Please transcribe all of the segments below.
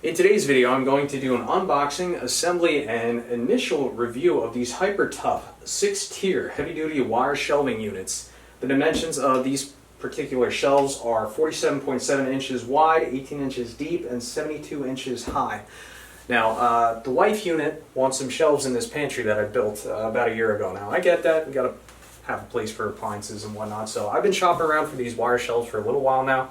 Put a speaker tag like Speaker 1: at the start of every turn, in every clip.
Speaker 1: In today's video, I'm going to do an unboxing, assembly, and initial review of these hyper tough 6-tier heavy-duty wire shelving units. The dimensions of these particular shelves are 47.7 inches wide, 18 inches deep, and 72 inches high. Now, the wife unit wants some shelves in this pantry that I built about a year ago now. I get that. We got to have a place for appliances and whatnot. So I've been shopping around for these wire shelves for a little while now.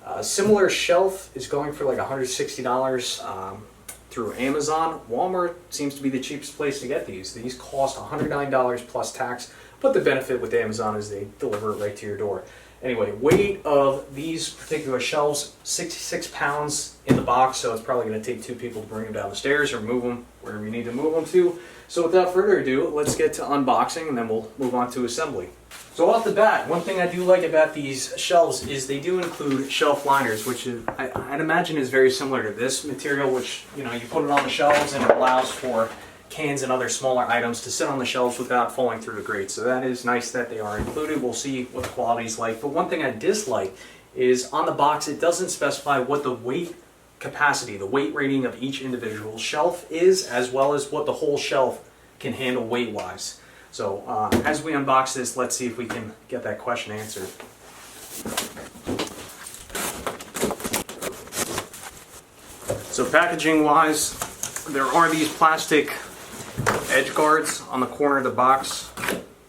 Speaker 1: A similar shelf is going for like $160 through Amazon. Walmart seems to be the cheapest place to get these. These cost $109 plus tax, but the benefit with Amazon is they deliver it right to your door. Anyway, weight of these particular shelves, 66 pounds in the box, so it's probably going to take 2 people to bring them down the stairs or move them wherever you need to move them to. So without further ado, let's get to unboxing and then we'll move on to assembly. So off the bat, one thing I do like about these shelves is they do include shelf liners, which is, I'd imagine is very similar to this material, which, you know, you put it on the shelves and it allows for cans and other smaller items to sit on the shelves without falling through the grate. So that is nice that they are included. We'll see what the quality is like. But one thing I dislike is on the box it doesn't specify what the weight capacity, the weight rating of each individual shelf is, as well as what the whole shelf can handle weight-wise. So as we unbox this, let's see if we can get that question answered. So packaging-wise, there are these plastic edge guards on the corner of the box.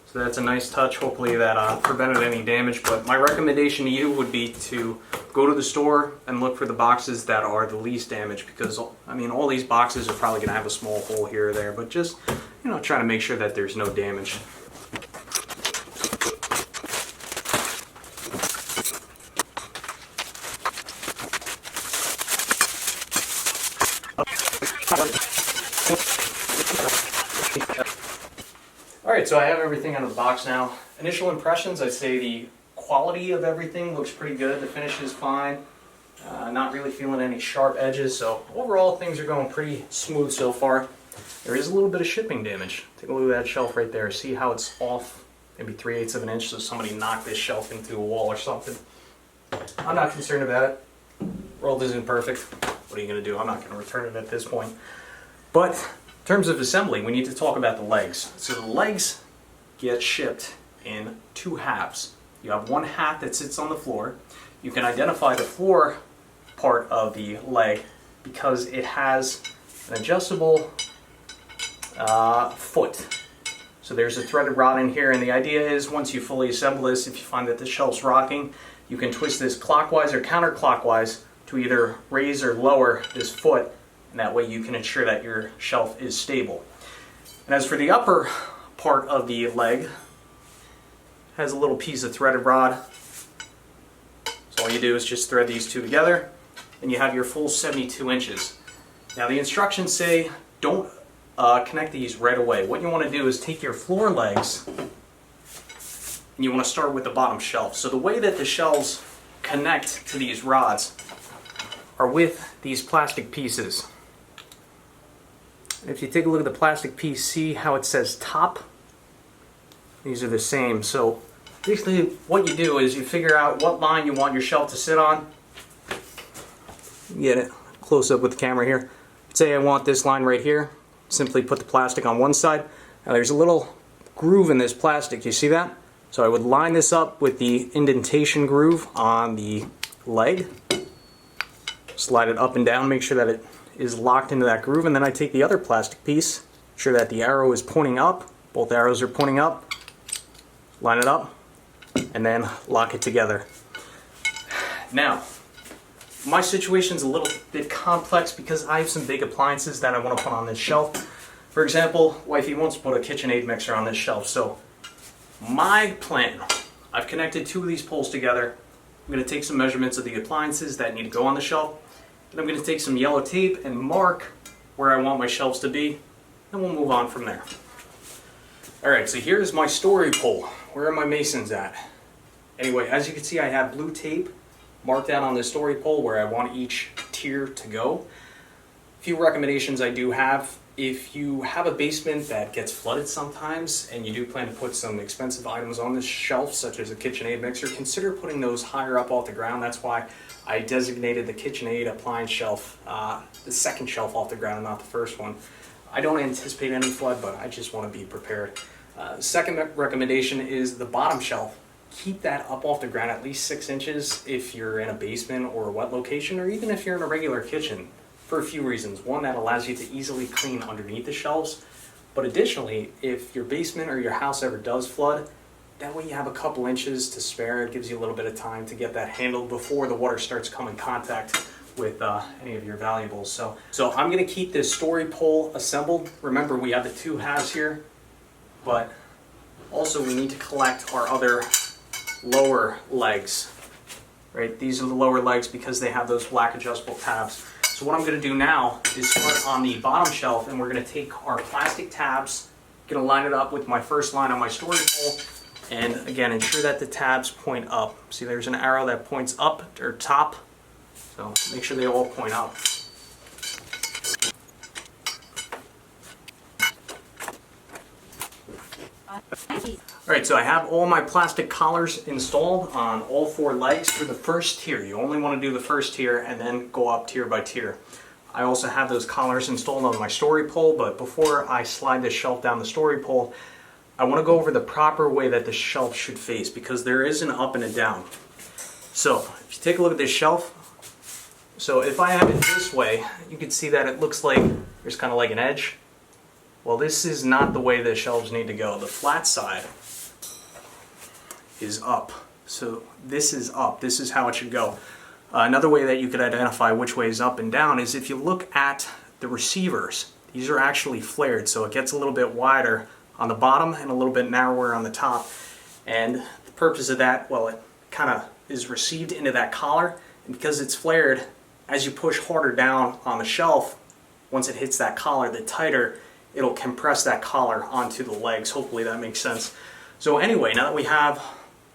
Speaker 1: So that's a nice touch. Hopefully that prevented any damage. But my recommendation to you would be to go to the store and look for the boxes that are the least damaged, because I mean all these boxes are probably going to have a small hole here or there, but just, you know, try to make sure that there's no damage. Alright, so I have everything out of the box now. Initial impressions, I'd say the quality of everything looks pretty good. The finish is fine. Not really feeling any sharp edges, so overall things are going pretty smooth so far. There is a little bit of shipping damage. Take a look at that shelf right there. See how it's off maybe 3/8 of an inch, so somebody knocked this shelf into a wall or something. I'm not concerned about it. World isn't perfect. What are you going to do? I'm not going to return it at this point. But in terms of assembly, we need to talk about the legs. So the legs get shipped in 2 halves. You have one half that sits on the floor. You can identify the floor part of the leg because it has an adjustable foot. So there's a threaded rod in here, and the idea is once you fully assemble this, if you find that the shelf's rocking, you can twist this clockwise or counterclockwise to either raise or lower this foot, and that way you can ensure that your shelf is stable. And as for the upper part of the leg, it has a little piece of threaded rod. So all you do is just thread these 2 together, and you have your full 72 inches. Now the instructions say don't connect these right away. What you want to do is take your floor legs and you want to start with the bottom shelf. So the way that the shelves connect to these rods are with these plastic pieces. If you take a look at the plastic piece, see how it says top? These are the same. So basically what you do is you figure out what line you want your shelf to sit on. Get it close up with the camera here. Say I want this line right here. Simply put the plastic on one side. Now there's a little groove in this plastic. You see that? So I would line this up with the indentation groove on the leg. Slide it up and down, make sure that it is locked into that groove, and then I take the other plastic piece, sure that the arrow is pointing up, both arrows are pointing up, line it up, and then lock it together. Now, my situation's a little bit complex because I have some big appliances that I want to put on this shelf. For example, wifey wants to put a KitchenAid mixer on this shelf, so my plan, I've connected 2 of these poles together. I'm going to take some measurements of the appliances that need to go on the shelf, and I'm going to take some yellow tape and mark where I want my shelves to be, and we'll move on from there. Alright, so here's my story pole. Where are my masons at? Anyway, as you can see, I have blue tape marked out on this story pole where I want each tier to go. A few recommendations I do have if you have a basement that gets flooded sometimes and you do plan to put some expensive items on this shelf, such as a KitchenAid mixer, consider putting those higher up off the ground. That's why I designated the KitchenAid appliance shelf, the second shelf off the ground, not the first one. I don't anticipate any flood, but I just want to be prepared. Second recommendation is the bottom shelf. Keep that up off the ground at least 6 inches if you're in a basement or a wet location, or even if you're in a regular kitchen, for a few reasons. One, that allows you to easily clean underneath the shelves, but additionally, if your basement or your house ever does flood, that way you have a couple inches to spare. It gives you a little bit of time to get that handled before the water starts to come in contact with any of your valuables. So I'm going to keep this story pole assembled. Remember, we have the 2 halves here, but also we need to collect our other lower legs, right? These are the lower legs because they have those black adjustable tabs. So what I'm going to do now is start on the bottom shelf, and we're going to take our plastic tabs, going to line it up with my first line on my story pole, and again, ensure that the tabs point up. See, there's an arrow that points up or top, so make sure they all point up. Alright, so I have all my plastic collars installed on all 4 legs for the first tier. You only want to do the first tier and then go up tier by tier. I also have those collars installed on my story pole, but before I slide this shelf down the story pole, I want to go over the proper way that the shelf should face, because there is an up and a down. So if you take a look at this shelf, so if I have it this way, you can see that it looks like there's kind of like an edge. Well, this is not the way the shelves need to go. The flat side is up. So this is up. This is how it should go. Another way that you could identify which way is up and down is if you look at the receivers. These are actually flared, so it gets a little bit wider on the bottom and a little bit narrower on the top. And the purpose of that, well, it kind of is received into that collar, and because it's flared, as you push harder down on the shelf, once it hits that collar, the tighter it'll compress that collar onto the legs. Hopefully that makes sense. So anyway, now that we have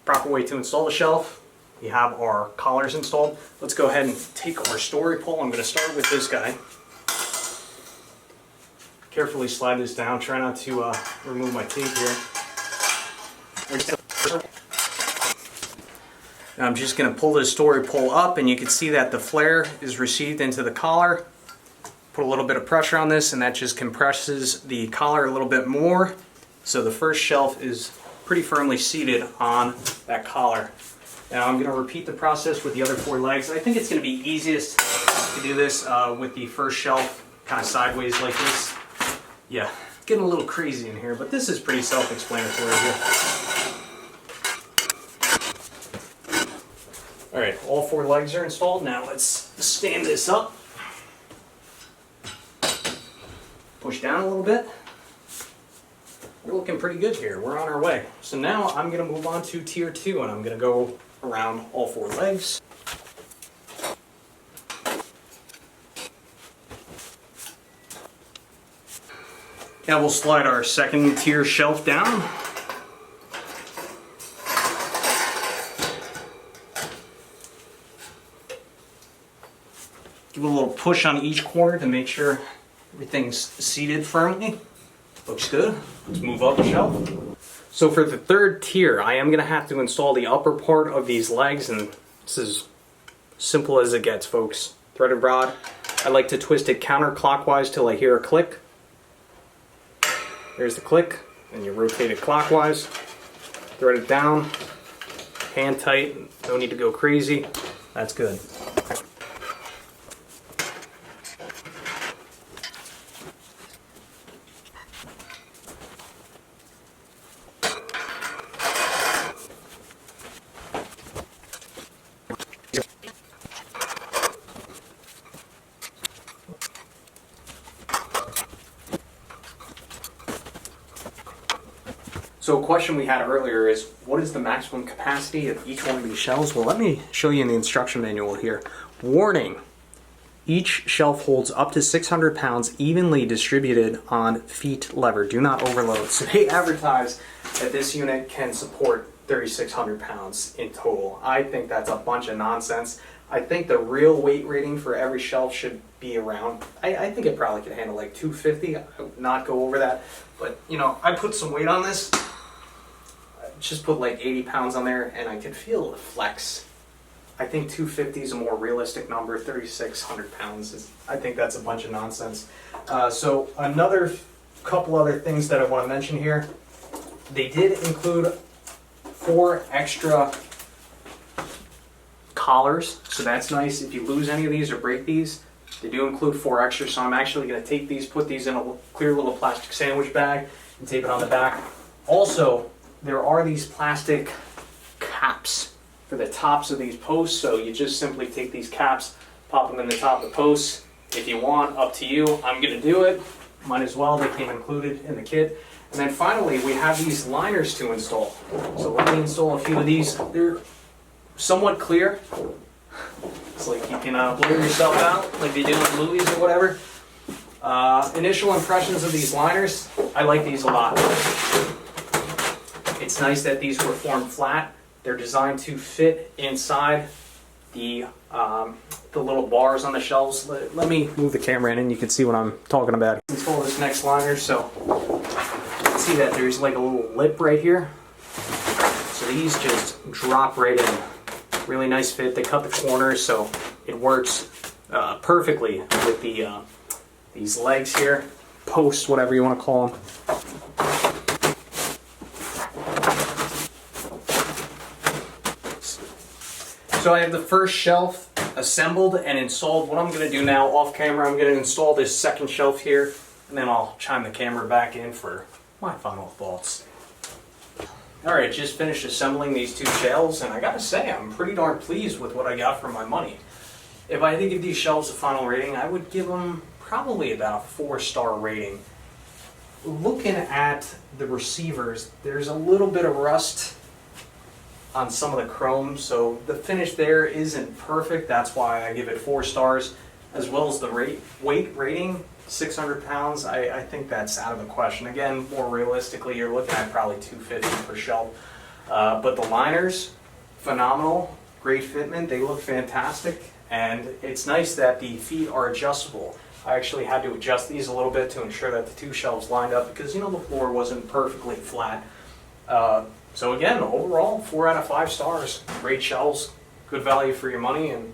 Speaker 1: proper way to install the shelf, we have our collars installed, let's go ahead and take our story pole. I'm going to start with this guy. Carefully slide this down. Try not to remove my tape here. Now I'm just going to pull this story pole up, and you can see that the flare is received into the collar. Put a little bit of pressure on this, and that just compresses the collar a little bit more. So the first shelf is pretty firmly seated on that collar. Now I'm going to repeat the process with the other 4 legs. I think it's going to be easiest to do this with the first shelf kind of sideways like this. Yeah, it's getting a little crazy in here, but this is pretty self-explanatory here. Alright, all 4 legs are installed. Now let's stand this up. Push down a little bit. We're looking pretty good here. We're on our way. So now I'm going to move on to tier 2, and I'm going to go around all 4 legs. Now we'll slide our second tier shelf down. Give it a little push on each corner to make sure everything's seated firmly. Looks good. Let's move up the shelf. So for the third tier, I am going to have to install the upper part of these legs, and this is simple as it gets, folks. Threaded rod. I like to twist it counterclockwise till I hear a click. There's the click, and you rotate it clockwise. Thread it down. Hand tight. No need to go crazy. That's good. So a question we had earlier is, what is the maximum capacity of each one of these shelves? Well, let me show you in the instruction manual here. Warning, each shelf holds up to 600 pounds evenly distributed on feet lever. Do not overload. So they advertise that this unit can support 3,600 pounds in total. I think that's a bunch of nonsense. I think the real weight rating for every shelf should be around, I think it probably could handle like 250. I would not go over that, but you know, I put some weight on this. I just put like 80 pounds on there, and I could feel the flex. I think 250 is a more realistic number. 3,600 pounds is, I think that's a bunch of nonsense. So another couple other things that I want to mention here. They did include 4 extra collars, so that's nice. If you lose any of these or break these, they do include 4 extra. So I'm actually going to take these, put these in a clear little plastic sandwich bag, and tape it on the back. Also, there are these plastic caps for the tops of these posts, so you just simply take these caps, pop them in the top of the posts. If you want, up to you. I'm going to do it. Might as well. They came included in the kit. And then finally, we have these liners to install. So let me install a few of these. They're somewhat clear. It's like you can blur yourself out like they do in movies or whatever. Initial impressions of these liners, I like these a lot. It's nice that these were formed flat. They're designed to fit inside the little bars on the shelves. Let me move the camera in and you can see what I'm talking about. Install this next liner, so see that there's like a little lip right here. So these just drop right in. Really nice fit. They cut the corners, so it works perfectly with these legs here, posts, whatever you want to call them. So I have the first shelf assembled and installed. What I'm going to do now off camera, I'm going to install this second shelf here, and then I'll chime the camera back in for my final thoughts. Alright, just finished assembling these 2 shelves, and I gotta say, I'm pretty darn pleased with what I got for my money. If I had to give these shelves a final rating, I would give them probably about a 4-star rating. Looking at the receivers, there's a little bit of rust on some of the chrome, so the finish there isn't perfect. That's why I give it 4 stars, as well as the weight rating. 600 pounds, I think that's out of the question. Again, more realistically, you're looking at probably 250 per shelf. But the liners, phenomenal, great fitment. They look fantastic, and it's nice that the feet are adjustable. I actually had to adjust these a little bit to ensure that the 2 shelves lined up because, you know, the floor wasn't perfectly flat. So again, overall, 4 out of 5 stars. Great shelves, good value for your money, and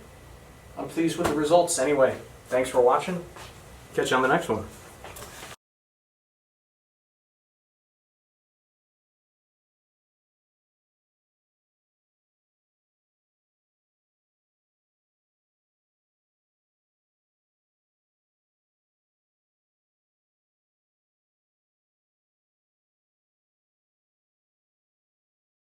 Speaker 1: I'm pleased with the results. Anyway, thanks for watching. Catch you on the next one.